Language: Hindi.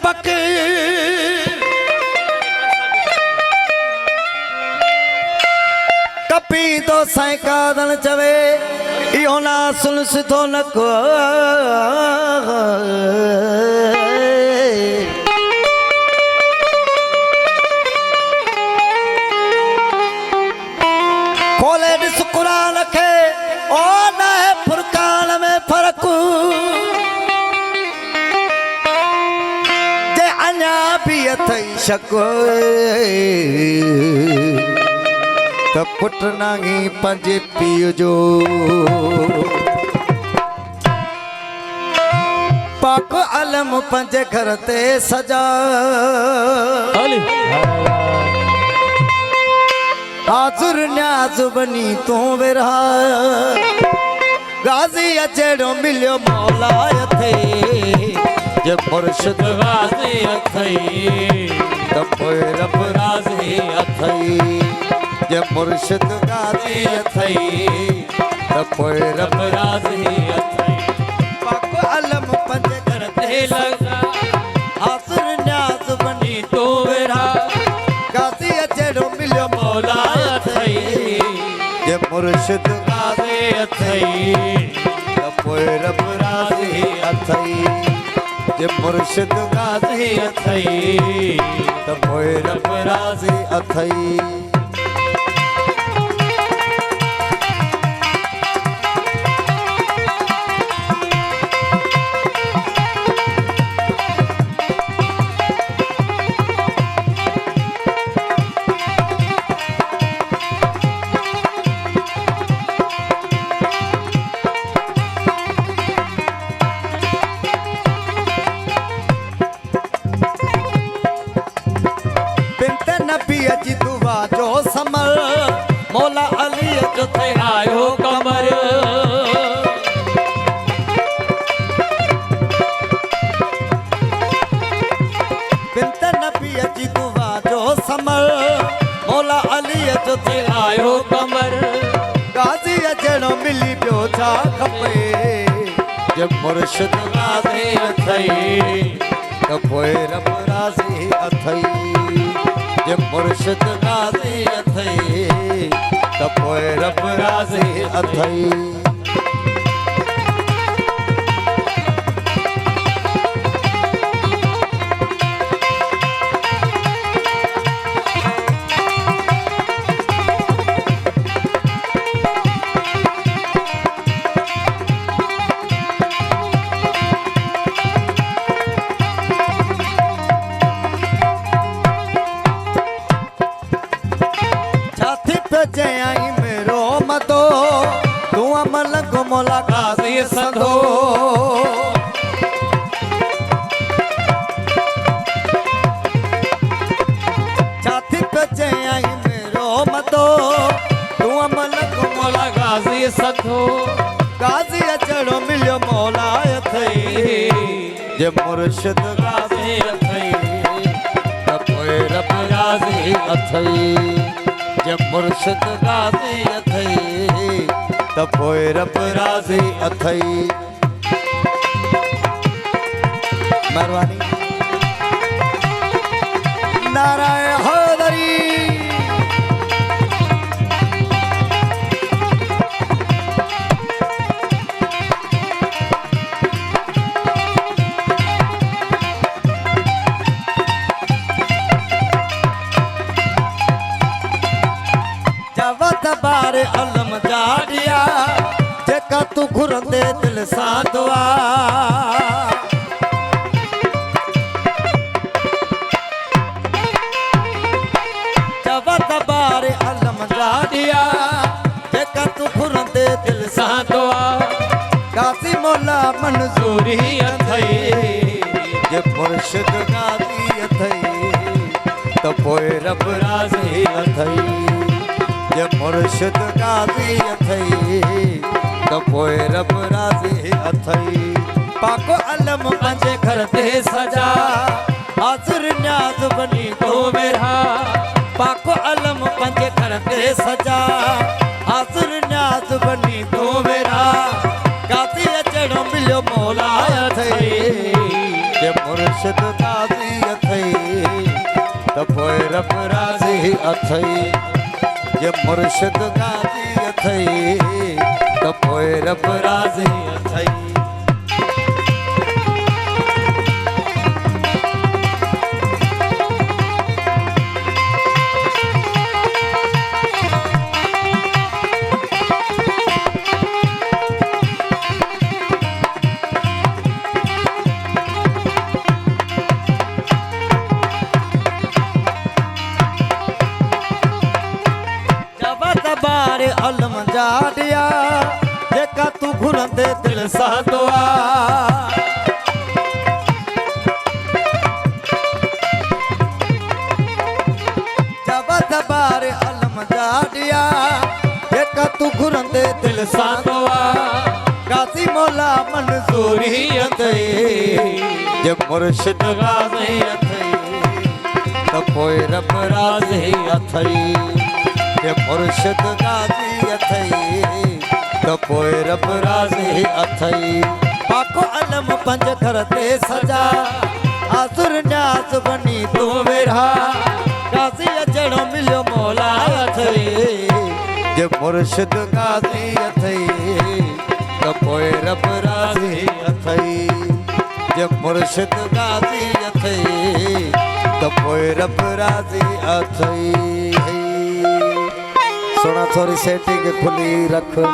बक कपी तो सैका दन चवे इहो ना सुन सिधो न को खोले ॾिस क़ुरान खे ओ न फुरकान में फर्क जे अञा बि अथई शक त पुट नांगी पंहिंजे पीउ जो पाक अलम पंहिंजे घर ते सजा हाज़ुर न्याज़ बनी तूं विरहा गाज़ी अचेड़ो मिलियो मौला थे जे मुर्शिद गाज़ी अथई त पोइ रब राज़ी अथई जे मुर्शिद गाज़ी अथई त पोइ रब राज़ी अथई पाक अलम पंहिंजे घर ते लगा हाज़ुर न्याज़ बनी तूं विरहा गाज़ी अचेड़ो मिलियो मौला अथई जे मुर्शिद गाज़ी अथई त पोइ रब राज़ी अथई जे मुर्शिद गाज़ी अथई त पोइ रब राज़ी अथई मौला अली जो थे आयो कमर बिंत नबी जी दुआ जो समर मौला अली जो थे आयो कमर गाज़ी जड़ो मिली पियो छा खपे जे मुर्शिद गाज़ी अथई त पोइ रब राज़ी अथई जे मुर्शिद गाज़ी अथई त पोइ रब राज़ी अथई जयाई मेरो मतो तू अमल गुमला गाज़ी संधो छाती पे जयाई मेरो मतो तू अमल गुमला गाज़ी संधो गाज़ी अचड़ो मिलियो मौला अथई जे मुर्शिद गाज़ी अथई त पोइ रब राज़ी अथई जे मुर्शिद गाज़ी अथई त पोइ रब राज़ी अथई महिरबानी नारायण हैदरी बारे अलम जाड़िया जेका तू घुरंदे दिल सां दुआ जवत बारे अलम जाड़िया जेका तू घुरंदे दिल सां दुआ गाज़ी मौला मंज़ूरी अथई जे मुर्शिद गाज़ी अथई त पोइ रब राज़ी अथई जे मुर्शिद गाज़ी अथई त पोइ रब राज़ी अथई पाक अलम पंहिंजे घर ते सजा हाज़ुर न्याज़ बनी तो विरहा पाक अलम पंहिंजे घर ते सजा हाज़ुर न्याज़ बनी तो विरहा गाज़ी अचड़ो मिलियो मौला अथई जे मुर्शिद मुर्शिद गाज़ी अथई त पोइ रब राज़ी अथई जे मुर्शिद गाज़ी अथई त पोइ रब राज़ी अथई बारे अलम जाडिया जेका तू घुरंदे दिल सा दुआ जब बारे अलम जाडिया जेका तू घुरंदे दिल सा दुआ गाज़ी मौला मंजूरी अथई जे मुर्शिद गाज़ी अथई त पोइ रब राज़ी अथई जे मुर्शिद गाज़ी अथई त पोइ रब राज़ी अथई पाको अलम पंज घर ते सजा आज़ुर न्याज़ बनी तू वेरा गाज़ी अचणो मिलियो मौला अथई जे मुर्शिद गाज़ी अथई त पोइ रब राज़ी अथई जे मुर्शिद गाज़ी अथई त पोइ रब राज़ी अथई सोना थोड़ी सेटिंग खुली रख।